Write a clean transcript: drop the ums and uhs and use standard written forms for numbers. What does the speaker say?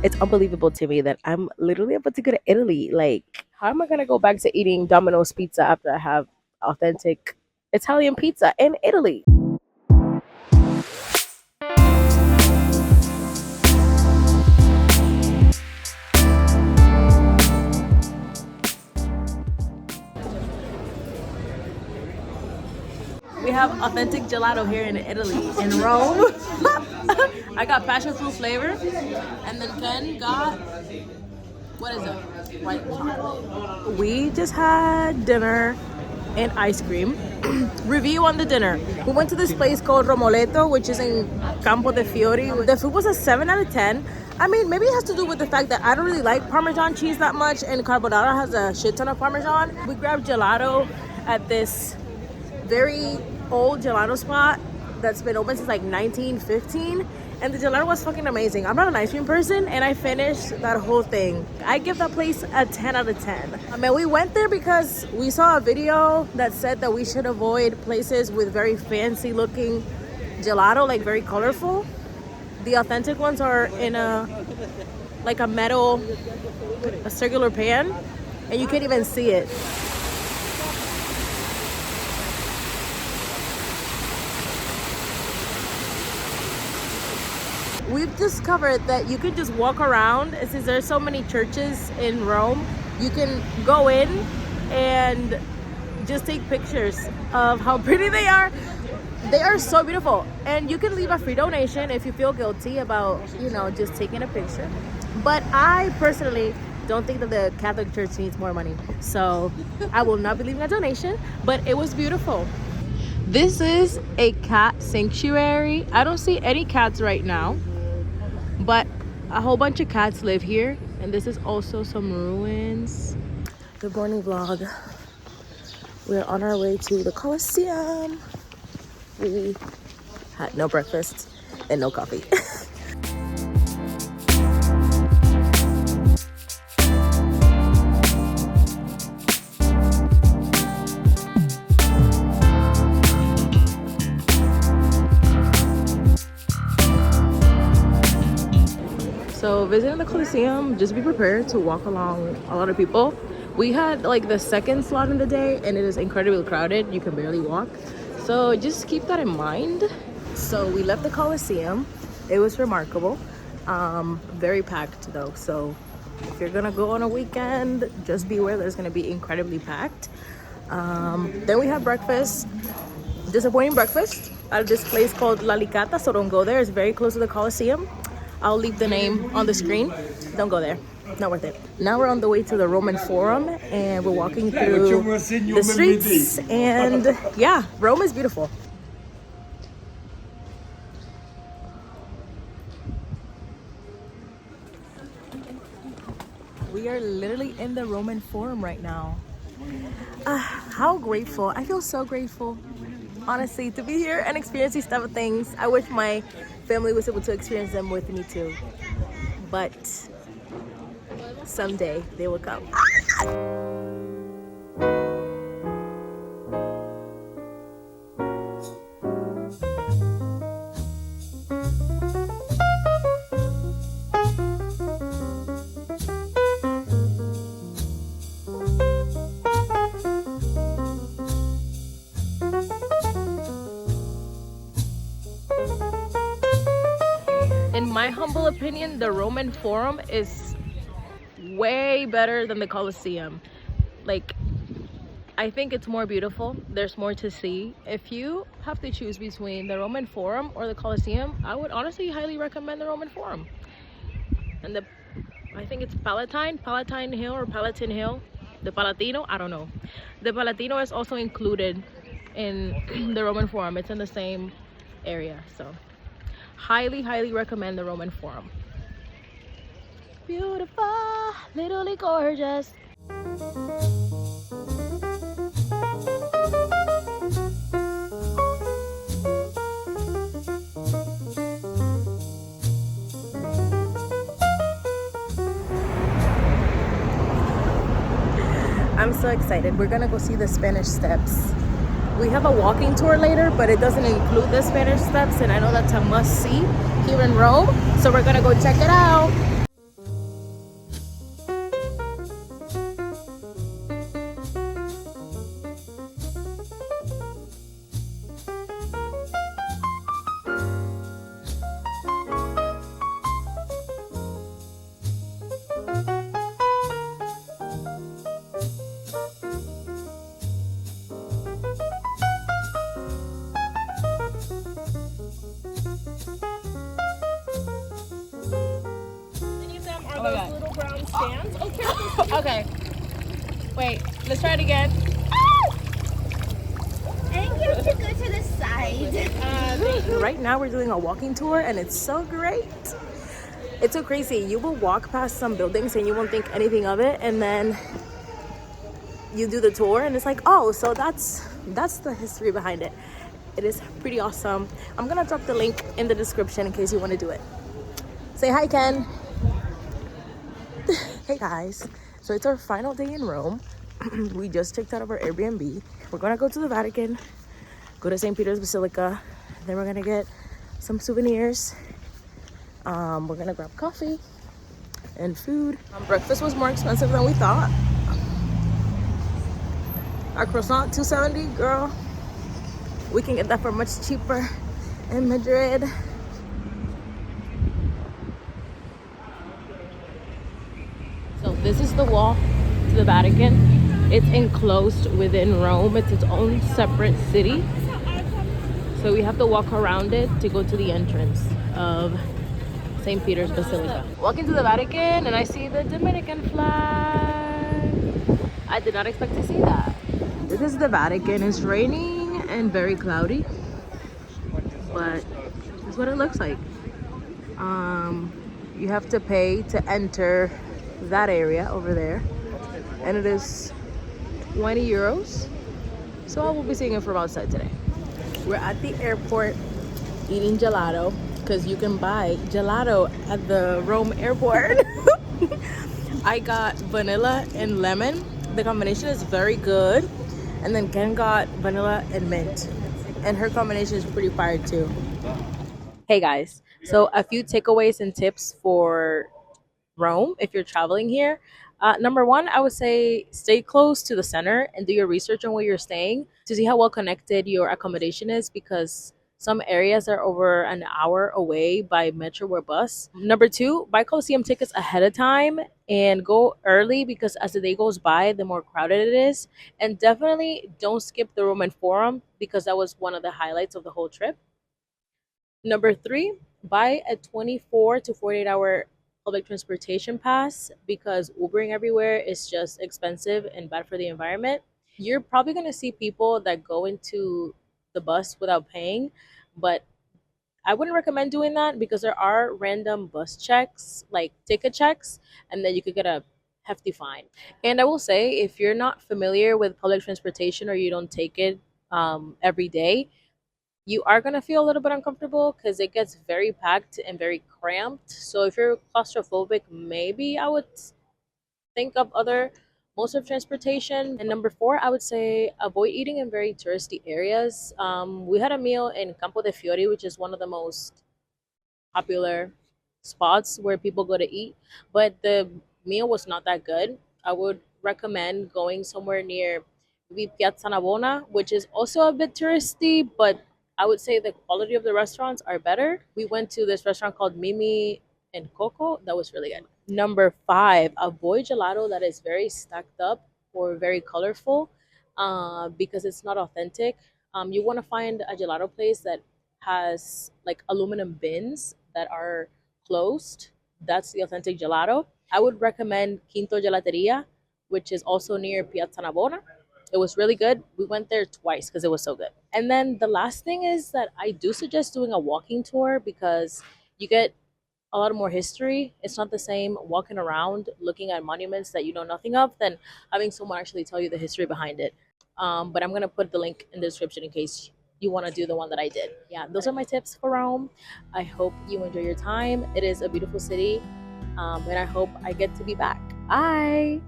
It's unbelievable to me that I'm literally about to go to Italy. Like, how am I gonna go back to eating Domino's pizza after I have authentic Italian pizza in Italy? We have authentic gelato here in Italy, in Rome. I got passion fruit flavor, and then Ken got, what is it? White chocolate. We just had dinner and ice cream. Review on the dinner. We went to this place called Romoletto, which is in Campo de Fiori. The food was a 7 out of 10. I mean, maybe it has to do with the fact that I don't really like Parmesan cheese that much, and carbonara has a shit ton of Parmesan. We grabbed gelato at this very old gelato spot that's been open since like 1915, and the gelato was fucking amazing. I'm not an ice cream person, and I finished that whole thing. I give that place a 10 out of 10. I mean, we went there because we saw a video that said that we should avoid places with very fancy looking gelato, like very colorful. The authentic ones are in a like a metal, a circular pan, and you can't even see it. We've discovered that you can just walk around, since there's so many churches in Rome. You can go in and just take pictures of how pretty they are. They are so beautiful, and you can leave a free donation if you feel guilty about, you know, just taking a picture. But I personally don't think that the Catholic Church needs more money, so I will not be leaving a donation. But it was beautiful. This is a cat sanctuary. I don't see any cats right now, but a whole bunch of cats live here, and this is also some ruins. Good morning vlog. We're on our way to the Colosseum. We had no breakfast and no coffee. So visiting the Colosseum, just be prepared to walk along a lot of people. We had like the second slot in the day, and it is incredibly crowded. You can barely walk. So just keep that in mind. So we left the Colosseum. It was remarkable. Very packed though. So if you're gonna go on a weekend, just be aware there's gonna be incredibly packed. Then we have breakfast. Disappointing breakfast at this place called La Licata, so don't go there. It's very close to the Colosseum. I'll leave the name on the screen. Don't go there. Not worth it. Now we're on the way to the Roman Forum, and we're walking through the streets. And yeah, Rome is beautiful. We are literally in the Roman Forum right now. How grateful. I feel so grateful, honestly, to be here and experience these type of things. I wish my family was able to experience them with me too, but someday they will come. In my humble opinion, the Roman Forum is way better than the Colosseum. Like, I think it's more beautiful. There's more to see. If you have to choose between the Roman Forum or the Colosseum, I would honestly highly recommend the Roman Forum. And I think it's Palatine Hill or Palatine Hill. The Palatino, I don't know. The Palatino is also included in the Roman Forum. It's in the same area, so highly recommend the Roman Forum. Beautiful, literally gorgeous. I'm so excited. We're gonna go see the Spanish Steps. We have a walking tour later, but it doesn't include the Spanish Steps, and I know that's a must-see here in Rome, so we're gonna go check it out. my those God. little brown stands. Oh, careful. Okay. Wait, let's try it again. And you have to go to the side. Right now we're doing a walking tour and it's so great. It's so crazy. You will walk past some buildings and you won't think anything of it, and then you do the tour and it's like, oh, so that's the history behind it. It is pretty awesome. I'm gonna drop the link in the description in case you want to do it. Say hi, Ken. Hey guys, so it's our final day in Rome. We just checked out of our Airbnb. We're gonna go to the Vatican, go to St. Peter's Basilica, then we're gonna get some souvenirs. We're gonna grab coffee and food. Breakfast was more expensive than we thought. Our croissant, $2.70, girl. We can get that for much cheaper in Madrid. So this is the wall to the Vatican. It's enclosed within Rome. It's its own separate city. So we have to walk around it to go to the entrance of St. Peter's Basilica. Walking to the Vatican and I see the Dominican flag. I did not expect to see that. This is the Vatican. It's raining and very cloudy, but this is what it looks like. You have to pay to enter that area over there, and it is 20 euros. So I will be seeing it from outside today. We're at the airport eating gelato because you can buy gelato at the Rome airport. I got vanilla and lemon. The combination is very good. And then Ken got vanilla and mint, and her combination is pretty fire too. Hey guys, so a few takeaways and tips for Rome if you're traveling here. Number one, I would say stay close to the center and do your research on where you're staying to see how well connected your accommodation is, because some areas are over an hour away by metro or bus. Number two, buy Coliseum tickets ahead of time and go early, because as the day goes by, the more crowded it is. And definitely don't skip the Roman Forum, because that was one of the highlights of the whole trip. Number three, buy a 24 to 48-hour public transportation pass, because Ubering everywhere is just expensive and bad for the environment. You're probably going to see people that go into the bus without paying, but I wouldn't recommend doing that, because there are random bus checks, like ticket checks, and then you could get a hefty fine. And I will say, if you're not familiar with public transportation or you don't take it every day, you are going to feel a little bit uncomfortable because it gets very packed and very cramped. So if you're claustrophobic, maybe I would think of other modes of transportation. And number four, I would say avoid eating in very touristy areas. We had a meal in Campo de Fiori, which is one of the most popular spots where people go to eat, but the meal was not that good. I would recommend going somewhere near maybe Piazza Navona, which is also a bit touristy, but I would say the quality of the restaurants are better. We went to this restaurant called Mimi and Coco. That was really good. Number five, avoid gelato that is very stacked up or very colorful, because it's not authentic. You want to find a gelato place that has like aluminum bins that are closed. That's the authentic gelato. I would recommend Quinto Gelateria, which is also near Piazza Navona. It was really good. We went there twice because it was so good. And then the last thing is that I do suggest doing a walking tour, because you get a lot more history. It's not the same walking around looking at monuments that you know nothing of than having someone actually tell you the history behind it. But I'm gonna put the link in the description in case you want to do the one that I did. Yeah, those are my tips for Rome. I hope you enjoy your time. It is a beautiful city, and I hope I get to be back. Bye.